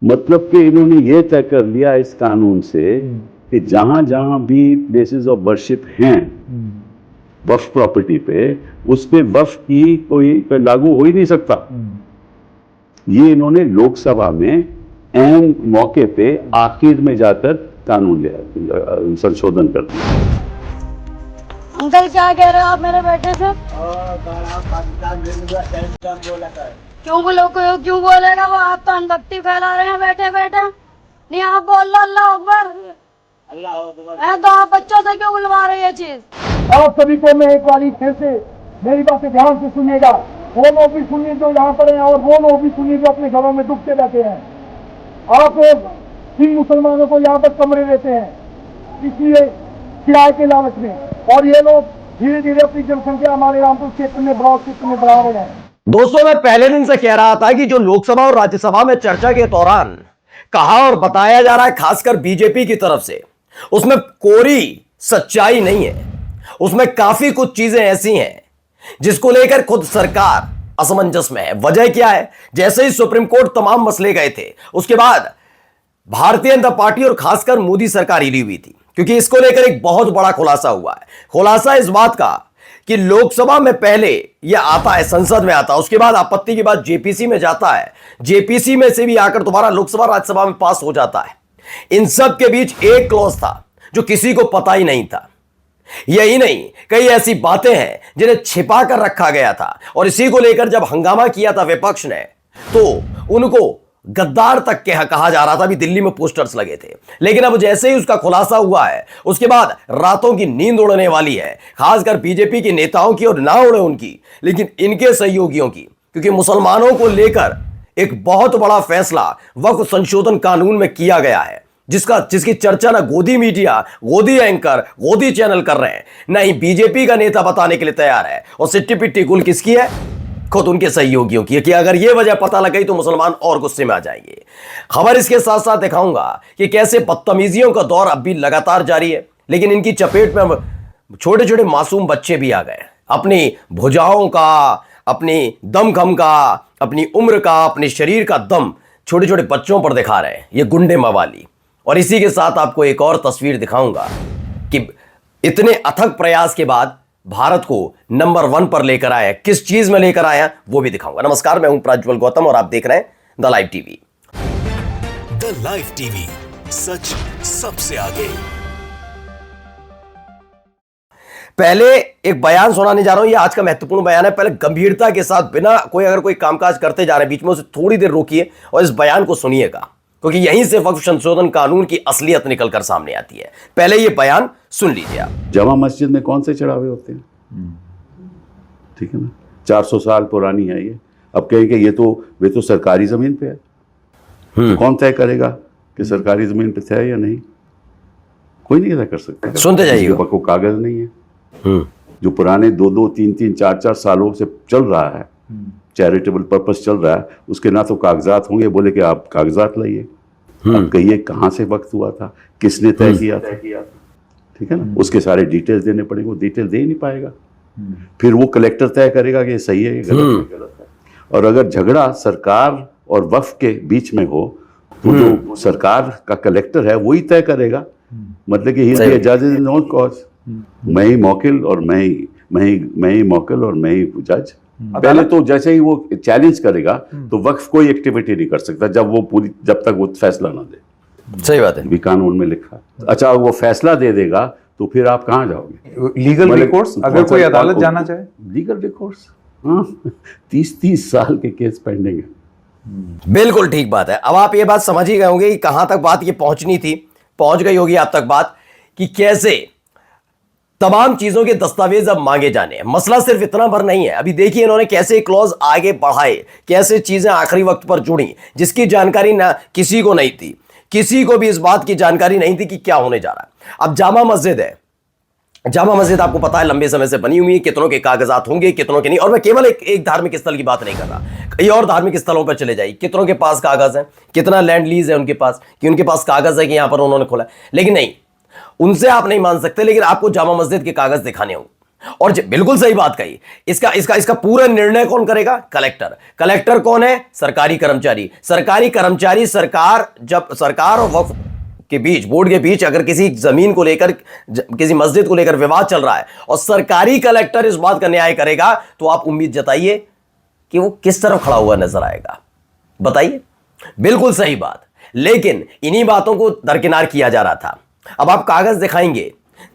मतलब कि इन्होंने ये तय कर लिया इस कानून से कि जहां जहां भी प्लेसेस ऑफ वर्शिप हैं वक्फ प्रॉपर्टी पे, उस पे वक्फ की कोई पे लागू हो ही नहीं सकता। ये इन्होंने लोकसभा में एन मौके पे आखिर में जाकर कानून लिया, संशोधन कर दिया। अंकल क्या कह रहे हो आप मेरे बेटे से? क्यों क्यों बोलेगा वो? आप तो अनभक्ति फैला रहे हैं बैठे बैठे। नहीं आप बोल लो अल्लाह अकबर। तो आप बच्चों से क्यों बुलवा रहे ये चीज? आप सभी को मैं एक बारी फिर से मेरी बातें ध्यान से सुनिएगा। वो लोग भी सुनिए जो यहाँ पर हैं और वो लोग भी सुनिए जो अपने घरों में दुखते रहते हैं। आप लोग इन मुसलमानों को यहाँ पर कमरे देते हैं इसलिए किराए के लालच में, और ये लोग धीरे धीरे अपनी जनसंख्या हमारे रामपुर क्षेत्र में ब्लॉक क्षेत्र में बढ़ा रहे हैं। दोस्तों, मैं पहले दिन से कह रहा था कि जो लोकसभा और राज्यसभा में चर्चा के दौरान कहा और बताया जा रहा है खासकर बीजेपी की तरफ से, उसमें कोरी सच्चाई नहीं है। उसमें काफी कुछ चीजें ऐसी हैं जिसको लेकर खुद सरकार असमंजस में है। वजह क्या है? जैसे ही सुप्रीम कोर्ट तमाम मसले गए थे, उसके बाद भारतीय जनता पार्टी और खासकर मोदी सरकार हिली हुई थी, क्योंकि इसको लेकर एक बहुत बड़ा खुलासा हुआ है। खुलासा इस बात का कि लोकसभा में पहले यह आता है, संसद में आता है, उसके बाद आपत्ति के बाद जेपीसी में जाता है, जेपीसी में से भी आकर दोबारा लोकसभा राज्यसभा में पास हो जाता है। इन सब के बीच एक क्लॉज था जो किसी को पता ही नहीं था। यही नहीं, कई ऐसी बातें हैं जिन्हें छिपा कर रखा गया था, और इसी को लेकर जब हंगामा किया था विपक्ष ने, तो उनको गद्दार तक कहा जा रहा था। अभी दिल्ली में पोस्टर्स लगे थे, लेकिन अब जैसे ही उसका खुलासा हुआ है, उसके बाद रातों की नींद उड़ने वाली है, खासकर बीजेपी के नेताओं की, और ना उड़े उनकी लेकिन इनके सहयोगियों की, क्योंकि मुसलमानों को लेकर एक बहुत बड़ा फैसला वक्फ संशोधन कानून में किया गया है, जिसकी चर्चा ना गोदी मीडिया, गोदी एंकर, गोदी चैनल कर रहे हैं, ना ही बीजेपी का नेता बताने के लिए तैयार है। और सिट्टी पिट्टी कुल किसकी है? खुद उनके सहयोगियों की। कि अगर यह वजह पता लग गई तो मुसलमान और गुस्से में आ जाएंगे। खबर इसके साथ साथ दिखाऊंगा कि कैसे बदतमीजियों का दौर अब भी लगातार जारी है, लेकिन इनकी चपेट में छोटे छोटे मासूम बच्चे भी आ गए। अपनी भुजाओं का, अपनी दमखम का, अपनी उम्र का, अपने शरीर का दम छोटे छोटे बच्चों पर दिखा रहे हैं, ये गुंडे मवाली। और इसी के साथ आपको एक और तस्वीर दिखाऊंगा कि इतने अथक प्रयास के बाद भारत को नंबर 1 पर लेकर आया, किस चीज में लेकर आया वो भी दिखाऊंगा। नमस्कार, मैं हूं प्रज्वल गौतम और आप देख रहे हैं the live TV. The live TV, सच सबसे आगे। पहले एक बयान सुनाने जा रहा हूं, ये आज का महत्वपूर्ण बयान है। पहले गंभीरता के साथ, बिना अगर कोई कामकाज करते जा रहे हैं बीच में, उसे थोड़ी देर रोकिए और इस बयान को सुनिएगा, क्योंकि यहीं से वक्फ संशोधन कानून की असलियत निकलकर सामने आती है। पहले ये बयान सुन लीजिए आप। जमा मस्जिद में कौन से चढ़ावे होते हैं? ठीक है ना, 400 साल पुरानी है ये। अब कहेंगे वे तो सरकारी जमीन पे है, तो कौन तय करेगा कि सरकारी जमीन पे है या नहीं? कोई नहीं तय कर सकता। सुनते जाइए। को कागज नहीं है। जो पुराने 2-2, 3-3, 4-4 सालों से चल रहा है, चैरिटेबल पर्पस चल रहा है, उसके ना तो कागजात होंगे, बोले कि आप कागजात लाइए। अब कहिए कहाँ से वक्त हुआ था, किसने तय किया था, ठीक है ना, उसके सारे डिटेल्स देने पड़ेंगे। वो डिटेल दे ही नहीं पाएगा। फिर वो कलेक्टर तय करेगा कि ये सही है, ये गलत है। और अगर झगड़ा सरकार और वक्फ के बीच में हो तो जो सरकार का कलेक्टर है वही तय करेगा। मतलब कि ही जज इज नो कॉज, मैं ही मौकिल और मैं ही मौकिल और मैं ही जज। पहले तो जैसे ही वो चैलेंज करेगा तो वक्फ कोई एक्टिविटी नहीं कर सकता जब तक वो फैसला ना दे। सही बात है, भी कानून में लिखा है। अच्छा, वो फैसला दे देगा तो फिर आप कहाँ जाओगे? लीगल रिकोर्स, अगर कोई अदालत जाना चाहे। लीगल रिकोर्स, हाँ, 30 साल के केस पेंडिंग है। बिल्कुल ठीक बात है। अब आप ये बात समझ ही गए होंगे कि कहां तक बात ये पहुंचनी थी, पहुंच गई होगी आप तक बात, कि कैसे तमाम चीजों के दस्तावेज अब मांगे जाने हैं। मसला सिर्फ इतना भर नहीं है। अभी देखिए इन्होंने कैसे क्लॉज आगे बढ़ाए, कैसे चीजें आखिरी वक्त पर जुड़ी, जिसकी जानकारी ना किसी को नहीं थी। किसी को भी इस बात की जानकारी नहीं थी कि क्या होने जा रहा है। अब जामा मस्जिद है, जामा मस्जिद आपको पता है लंबे समय से बनी हुई है, कितनों के कागजात होंगे, कितनों के नहीं। और मैं केवल एक धार्मिक स्थल की बात नहीं कर रहा, कई और धार्मिक स्थलों पर चले जाइए, कितनों के पास कागज है, कितना लैंड लीज है उनके पास, कि उनके पास कागज है कि यहां पर उन्होंने खोला। लेकिन नहीं, उनसे आप नहीं मान सकते। लेकिन आपको जामा मस्जिद के कागज दिखाने होंगे, और बिल्कुल सही बात कही। इसका इसका इसका पूरा निर्णय कौन करेगा? कलेक्टर। कलेक्टर कौन है? सरकारी कर्मचारी। सरकारी कर्मचारी जब सरकार और वक्फ के बीच, बोर्ड के बीच अगर किसी जमीन को लेकर, किसी मस्जिद को लेकर विवाद चल रहा है और सरकारी कलेक्टर इस बात का न्याय करेगा, तो आप उम्मीद जताइए कि वो किस तरफ खड़ा हुआ नजर आएगा। बताइए, बिल्कुल सही बात। लेकिन इन्हीं बातों को दरकिनार किया जा रहा था। अब आप कागज दिखाएंगे,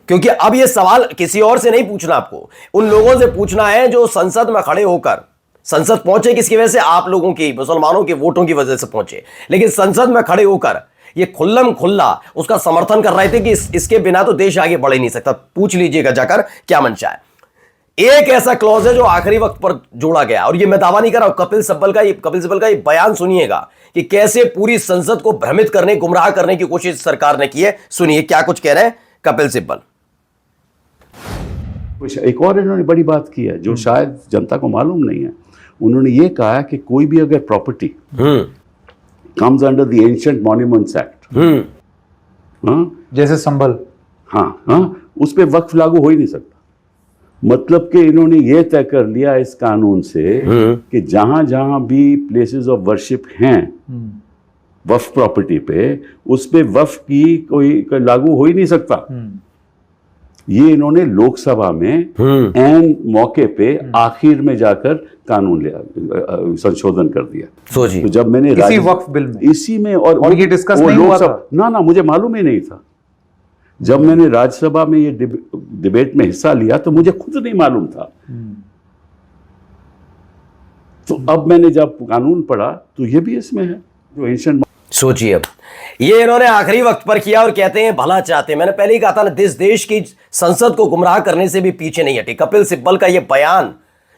क्योंकि अब यह सवाल किसी और से नहीं पूछना, आपको उन लोगों से पूछना है जो संसद में खड़े होकर, संसद पहुंचे किसकी वजह से? आप लोगों की, मुसलमानों के वोटों की वजह से पहुंचे, लेकिन संसद में खड़े होकर ये खुल्लम खुल्ला उसका समर्थन कर रहे थे कि इसके बिना तो देश आगे बढ़ ही नहीं सकता। पूछ लीजिएगा जाकर क्या मंशा है। एक ऐसा क्लॉज है जो आखिरी वक्त पर जोड़ा गया, और ये मैं दावा नहीं कर रहा हूं, कपिल सिब्बल का ये बयान सुनिएगा कि कैसे पूरी संसद को भ्रमित करने, गुमराह करने की कोशिश सरकार ने की है। सुनिए क्या कुछ कह रहे हैं कपिल सिब्बल। एक और इन्होंने बड़ी बात की है जो शायद जनता को मालूम नहीं है। उन्होंने ये कहा है कि कोई भी अगर property comes under the ancient monuments act, जैसे संभल, उस पे वक्फ लागू हो ही नहीं सकता। मतलब कि इन्होंने ये तय कर लिया इस कानून से कि जहां जहां भी प्लेसेस ऑफ वर्शिप हैं वक्फ प्रॉपर्टी पे, उस पे वक्फ की कोई लागू हो ही नहीं सकता। ये इन्होंने लोकसभा में एन मौके पे आखिर में जाकर कानून लिया, संशोधन कर दिया। सोचिए, तो जब मैंने इसी वक्फ बिल में, इसी में, और ये डिस्कस नहीं हुआ था? ना, मुझे मालूम ही नहीं था। जब मैंने राज्यसभा में ये डिबेट में हिस्सा लिया तो मुझे खुद नहीं मालूम था। तो अब मैंने जब कानून पढ़ा तो ये भी इसमें है जो एंशिएंट। सोचिए, अब ये इन्होंने आखिरी वक्त पर किया और कहते हैं भला चाहते हैं। मैंने पहले ही कहा था ना, देश की संसद को गुमराह करने से भी पीछे नहीं हटे। कपिल सिब्बल का ये बयान,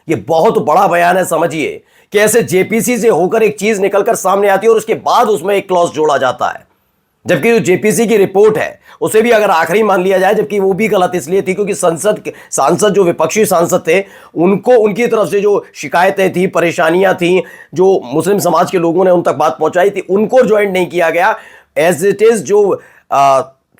ये बहुत बड़ा बयान है। समझिए कैसे जेपीसी से होकर एक चीज निकलकर सामने आती है और उसके बाद उसमें एक क्लॉज जोड़ा जाता है, जबकि जो जेपीसी की रिपोर्ट है उसे भी अगर आखिरी मान लिया जाए, जबकि वो भी गलत इसलिए थी क्योंकि सांसद जो विपक्षी सांसद थे, उनको उनकी तरफ से जो शिकायतें थी, परेशानियां थी, जो मुस्लिम समाज के लोगों ने उन तक बात पहुंचाई थी, उनको ज्वाइन नहीं किया गया। एज इट इज जो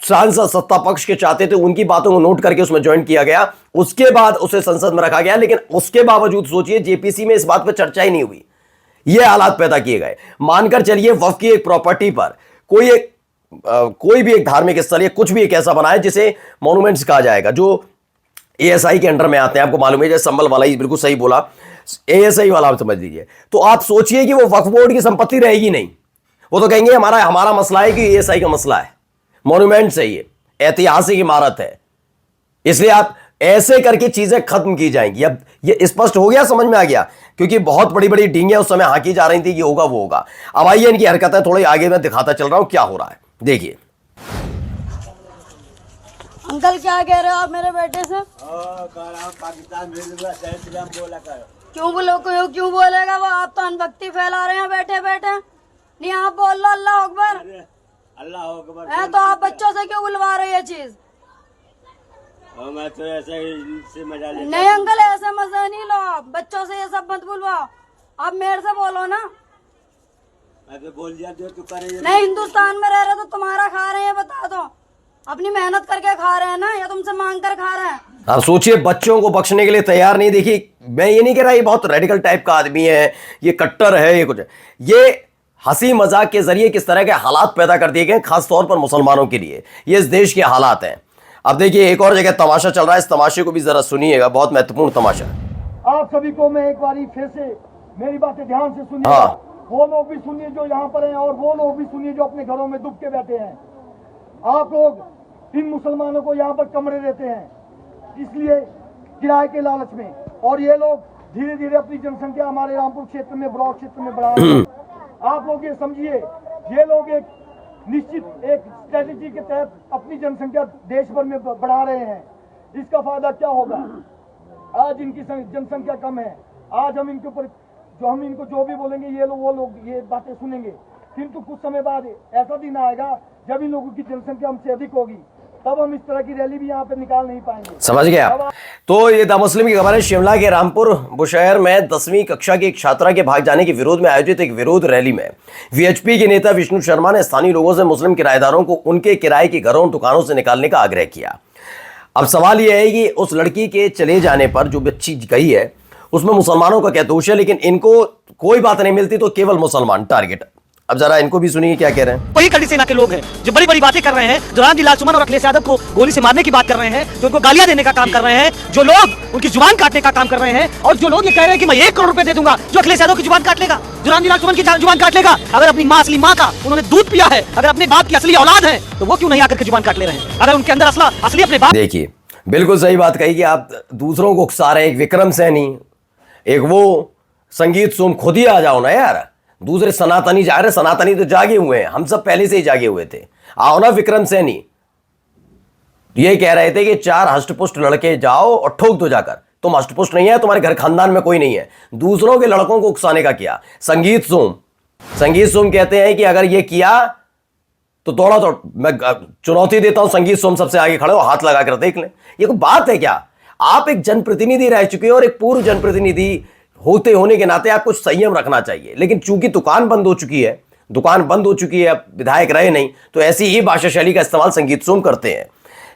सांसद सत्ता पक्ष के चाहते थे उनकी बातों को नोट करके उसमें ज्वाइन किया गया, उसके बाद उसे संसद में रखा गया। लेकिन उसके बावजूद सोचिए जेपीसी में इस बात पर चर्चा ही नहीं हुई। ये हालात पैदा किए गए। मानकर चलिए वक्फ की एक प्रॉपर्टी पर कोई भी एक धार्मिक स्थल या कुछ भी एक ऐसा बनाए जिसे मॉन्यूमेंट्स कहा जाएगा, जो एएसआई के अंडर में आते हैं। आपको मालूम है, जैसे संभल वाला ही बिल्कुल सही बोला, एएसआई वाला आप समझ लीजिए। तो आप सोचिए कि वो वक्फ बोर्ड की संपत्ति रहेगी नहीं। वो तो कहेंगे हमारा मसला है कि एएसआई का मसला है, मॉन्यूमेंट्स है, ये ऐतिहासिक इमारत है, इसलिए आप ऐसे करके चीजें खत्म की जाएंगी। अब ये स्पष्ट हो गया, समझ में आ गया, क्योंकि बहुत बड़ी बड़ी डींगे उस समय हाँकी जा रही थी, ये होगा वो होगा। अब आइए इनकी हरकतें थोड़ी आगे मैं दिखाता चल रहा हूं क्या हो रहा है, देखिए। अंकल क्या कह रहे हो आप मेरे बेटे से? क्यों बोलेगा वो? आप तो अनभक्ति फैला रहे हैं बैठे बैठे। नहीं आप बोल लो अल्लाह अकबर, अल्लाह अकबर है तो आप बच्चों से क्यों बुलवा रहे हो ये चीज? मैं तो ऐसे ही से मजा लेता। नहीं अंकल ऐसे मजा नहीं लो, आप बच्चों से ये सब मत बुलवाओ। आप मेरे से बोलो ना। मैं तो बोल दिया जो तू करे। नहीं हिंदुस्तान में रह रहे तो तुम्हारा खा रहे हैं, बता दो। अपनी मेहनत करके खा रहे हैं ना, या तुमसे मांग कर खा रहे हैं? आप सोचिए, बच्चों को बख्शने के लिए तैयार नहीं। देखिए मैं ये नहीं कह रहा ये बहुत रेडिकल टाइप का आदमी है, ये कट्टर है, ये कुछ है। ये हंसी मजाक के जरिए किस तरह के हालात पैदा कर दिए गए, खासतौर पर मुसलमानों के लिए। ये इस देश के हालात हैं। अब देखिए एक और जगह तमाशा चल रहा है, इस तमाशे को भी जरा सुनिएगा, बहुत महत्वपूर्ण तमाशा। आप सभी को मैं एक बारी फिर से मेरी बातें ध्यान से सुनिए। वो लोग भी सुनिए जो यहाँ पर हैं, और वो लोग भी सुनिए जो अपने घरों में दुब के बैठे हैं। आप लोग इन मुसलमानों को यहाँ पर कमरे देते हैं, इसलिए किराए के लालच में, और ये लोग धीरे धीरे अपनी जनसंख्या हमारे रामपुर क्षेत्र में, ब्लॉक क्षेत्र में बढ़ा रहे हैं। आप लोग ये समझिए, ये लोग एक निश्चित एक स्ट्रेटेजी के तहत अपनी जनसंख्या देश भर में बढ़ा रहे हैं। इसका फायदा क्या होगा? आज इनकी जनसंख्या कम है, आज हम इनके ऊपर हम इनको जो भी बोलेंगे ये लोग वो लोग ये बातें सुनेंगे, किंतु कुछ समय बाद ऐसा दिन आएगा जब इन लोगों की जनसंख्या हमसे अधिक होगी, तब हम इस तरह की रैली भी यहाँ पे निकाल नहीं पाएंगे। समझ गया? तो ये द मुस्लिम की खबर है। शिमला के रामपुर बुशहर में 10वीं कक्षा की एक छात्रा के भाग जाने के विरोध में आयोजित एक विरोध रैली में वीएचपी के नेता विष्णु शर्मा ने स्थानीय लोगों से मुस्लिम किराएदारों को उनके किराए के घरों और दुकानों से निकालने का आग्रह किया। अब सवाल यह है कि उस लड़की के चले जाने पर जो बच्ची गई है उसमें मुसलमानों का क्या दोष है, लेकिन इनको कोई बात नहीं मिलती तो केवल मुसलमान टारगेट। अब जरा इनको भी सुनिए क्या कह रहे हैं। वही कड़ी सेना के लोग हैं जो बड़ी बड़ी बातें कर रहे हैं, जो रामजी सुमन और अखिलेश यादव को गोली से मारने की बात कर रहे हैं, जो उनको गालियां देने का काम कर रहे हैं, जो लोग उनकी जुबान काटने का काम कर रहे हैं, और जो लोग ये कह रहे हैं कि मैं 1 करोड़ रुपए दे दूंगा जो अखिलेश यादव की जुबान काट लेगा, जो रामजी सुमन की जुबान काट लेगा। अगर अपनी माँ असली माँ का उन्होंने दूध पिया है, अगर अपने बाप की असली औलाद है, तो वो क्यों नहीं आकर के जुबान काट ले रहे हैं? अगर उनके अंदर असली अपने बाप। देखिए बिल्कुल सही बात कही कि आप दूसरों को उकसा रहे हैं। एक विक्रम सैनी, एक वो संगीत सोम, खुद ही आ जाओ ना यार। दूसरे सनातनी जा रहे, सनातनी तो जागे हुए हैं, हम सब पहले से ही जागे हुए थे। आओ ना विक्रम सैनी। ये कह रहे थे कि 4 हष्टपुष्ट लड़के जाओ और ठोक दो जाकर, तुम हष्टपुष्ट नहीं है, तुम्हारे घर खानदान में कोई नहीं है। दूसरों के लड़कों को उकसाने का किया। संगीत सोम कहते हैं कि अगर ये किया तो दौड़ा तो मैं चुनौती देता हूं, संगीत सोम सबसे आगे खड़े हो, हाथ लगा कर देख लें। ये कोई बात है क्या? आप एक जनप्रतिनिधि रह चुके हो और एक पूर्व जनप्रतिनिधि होने के नाते आप कुछ संयम रखना चाहिए। लेकिन चूंकि दुकान बंद हो चुकी है, विधायक रहे नहीं, तो ऐसी ही भाषा शैली का इस्तेमाल संगीत सोम करते हैं।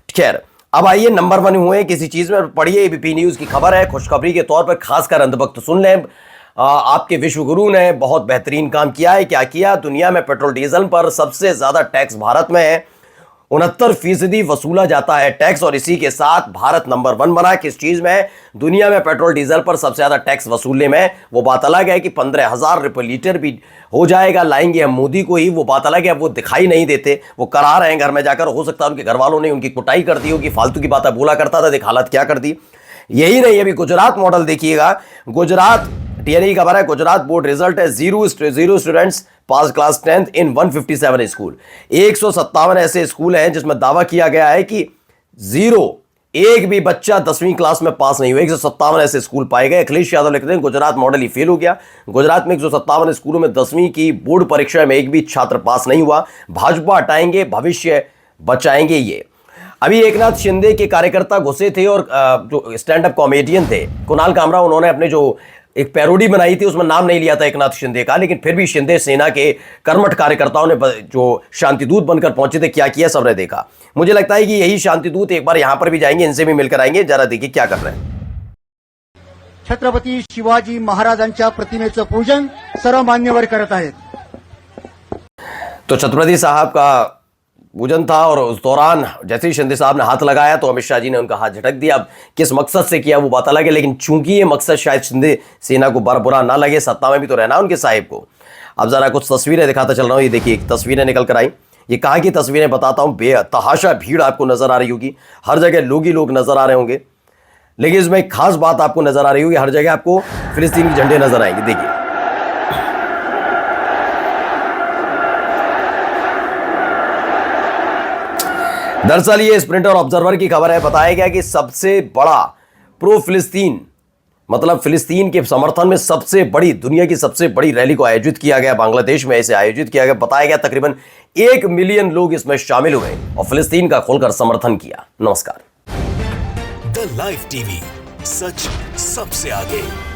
खैर, अब आइए नंबर 1 हुए किसी चीज में, पढ़िए एबीपी न्यूज की खबर है। खुशखबरी के तौर पर खासकर अंधभक्त सुन लें। आपके विश्वगुरु ने बहुत बेहतरीन काम किया है। क्या किया? दुनिया में पेट्रोल डीजल पर सबसे ज्यादा टैक्स भारत में है, 69% वसूला जाता है टैक्स, और इसी के साथ भारत नंबर 1 बना। किस चीज में? दुनिया में पेट्रोल डीजल पर सबसे ज्यादा टैक्स वसूलने में। वो बात अलग है कि 15,000 रुपये लीटर भी हो जाएगा, लाएंगे हम मोदी को ही, वो बात अलग है। वो दिखाई नहीं देते, वो करा रहे हैं घर में जाकर। हो सकता है उनके घर वालों ने उनकी कुटाई कर दी होगी, फालतू की बातें बोला करता था, देख हालत क्या कर दी। यही नहीं, अभी गुजरात मॉडल देखिएगा। गुजरात टीएनई खबर है, गुजरात बोर्ड रिजल्ट है, 0 स्टूडेंट्स पास क्लास 10th इन 157 स्कूल। 157 ऐसे स्कूल हैं जिसमें दावा किया गया है कि 0 एक भी बच्चा 10वीं क्लास में पास नहीं हुआ। 157 ऐसे स्कूल पाए गए। अखिलेश यादव लिखते हैं गुजरात मॉडल ही फेल हो गया। गुजरात में 157 स्कूलों में 10वीं की बोर्ड परीक्षा में एक भी छात्र पास नहीं हुआ। भाजपा हटाएंगे, भविष्य बचाएंगे। ये अभी एकनाथ शिंदे के कार्यकर्ता घुसे थे और जो स्टैंड अप कॉमेडियन थे कुणाल कामरा, उन्होंने अपने जो एक पैरोडी बनाई थी उसमें नाम नहीं लिया था एकनाथ शिंदे का, लेकिन फिर भी शिंदे सेना के कर्मठ कार्यकर्ताओं ने जो शांतिदूत बनकर पहुंचे थे, क्या किया सबने देखा। मुझे लगता है कि यही शांतिदूत एक बार यहां पर भी जाएंगे, इनसे भी मिलकर आएंगे। जरा देखिए क्या कर रहे हैं। छत्रपती शिवाजी महाराजांच्या प्रतिमेचं पूजन सर्व मान्यवर करत आहेत। तो छत्रपति साहब का पूजन था और उस दौरान जैसे ही शिंदे साहब ने हाथ लगाया तो अमित शाह जी ने उनका हाथ झटक दिया। अब किस मकसद से किया वो बात अलग है, लेकिन चूंकि ये मकसद शायद शिंदे सेना को बुरा ना लगे, सत्ता में भी तो रहना उनके साहिब को। अब जरा कुछ तस्वीरें दिखाता चल रहा हूँ। ये देखिए तस्वीरें निकल कर आई। ये कहाँ की तस्वीरें बताता हूँ। बेतहाशा भीड़ आपको नजर आ रही होगी, हर जगह लोग ही लोग नजर आ रहे होंगे, लेकिन इसमें एक खास बात आपको नजर आ रही होगी, हर जगह आपको फिलिस्तीन के झंडे नजर आएंगे। देखिए दरअसल ये स्प्रिंट और ऑब्जर्वर की खबर है। बताया गया कि सबसे बड़ा प्रो फिलिस्तीन, मतलब फिलिस्तीन के समर्थन में सबसे बड़ी, दुनिया की सबसे बड़ी रैली को आयोजित किया गया बांग्लादेश में। इसे आयोजित किया गया, बताया गया तकरीबन 1 मिलियन लोग इसमें शामिल हुए और फिलिस्तीन का खुलकर समर्थन किया। नमस्कार। द लाइव टीवी, सच सबसे आगे।